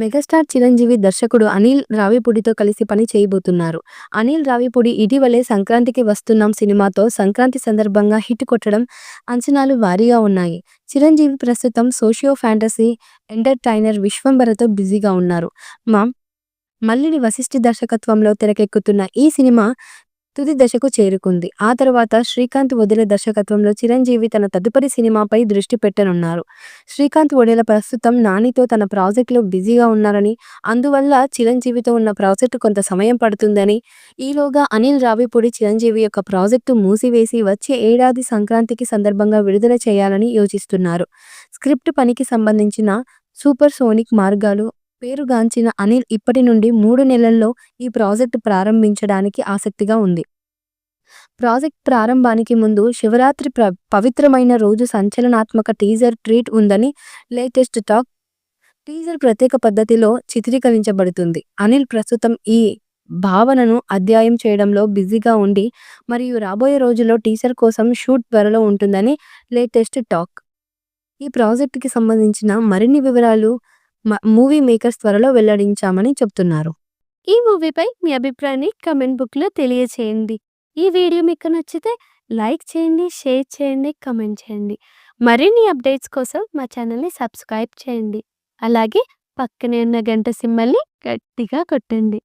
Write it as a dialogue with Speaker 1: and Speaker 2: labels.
Speaker 1: Megastar Chiranjeevi దర్శకుడు అనిల్ రావిపూడితో కలిసి పని చేయబోతున్నారు. అనిల్ రావిపూడి ఇటీవలే సంక్రాంతికి వస్తున్నాం సినిమాతో సంక్రాంతి సందర్భంగా హిట్ కొట్టడం అంచనాలు భారీగా ఉన్నాయి. చిరంజీవి ప్రస్తుతం సోషియో ఫ్యాంటసీ ఎంటర్టైనర్ విశ్వంభరతో బిజీగా ఉన్నారు. మా మల్లిడి వశిష్ఠి దర్శకత్వంలో తెరకెక్కుతున్న ఈ సినిమా తుది దశకు చేరుకుంది. ఆ తర్వాత శ్రీకాంత్ వదిలే దర్శకత్వంలో చిరంజీవి తన తదుపరి సినిమాపై దృష్టి పెట్టనున్నారు. శ్రీకాంత్ వడేల ప్రస్తుతం నానితో తన ప్రాజెక్టులో బిజీగా ఉన్నారని, అందువల్ల చిరంజీవితో ఉన్న ప్రాజెక్టు కొంత సమయం పడుతుందని, ఈలోగా అనిల్ రావిపూడి చిరంజీవి యొక్క ప్రాజెక్టు మూసివేసి వచ్చే ఏడాది సంక్రాంతికి సందర్భంగా విడుదల చేయాలని యోచిస్తున్నారు. స్క్రిప్ట్ పనికి సంబంధించిన సూపర్ సోనిక్ మార్గాలు పేరుగాంచిన అనిల్ ఇప్పటి నుండి 3 నెలల్లో ఈ ప్రాజెక్టు ప్రారంభించడానికి ఆసక్తిగా ఉంది. ప్రాజెక్ట్ ప్రారంభానికి ముందు శివరాత్రి పవిత్రమైన రోజు సంచలనాత్మక టీజర్ ట్రీట్ ఉందని లేటెస్ట్ టాక్. టీజర్ ప్రత్యేక పద్ధతిలో చిత్రీకరించబడుతుంది. అనిల్ ప్రస్తుతం ఈ భావనను అధ్యయనం చేయడంలో బిజీగా ఉండి మరియు రాబోయే రోజుల్లో టీజర్ కోసం షూట్ త్వరలో ఉంటుందని లేటెస్ట్ టాక్. ఈ ప్రాజెక్టుకి సంబంధించిన మరిన్ని వివరాలు మూవీ మేకర్స్ త్వరలో వెల్లడించామని చెప్తున్నారు.
Speaker 2: ఈ మూవీపై మీ అభిప్రాయాన్ని కమెంట్ బుక్లో తెలియచేయండి. ఈ వీడియో మీకు నచ్చితే లైక్ చేయండి, షేర్ చేయండి, కమెంట్ చేయండి. మరిన్ని అప్డేట్స్ కోసం మా ఛానల్ని సబ్స్క్రైబ్ చేయండి. అలాగే పక్కనే ఉన్న గంట సింబల్ని గట్టిగా కొట్టండి.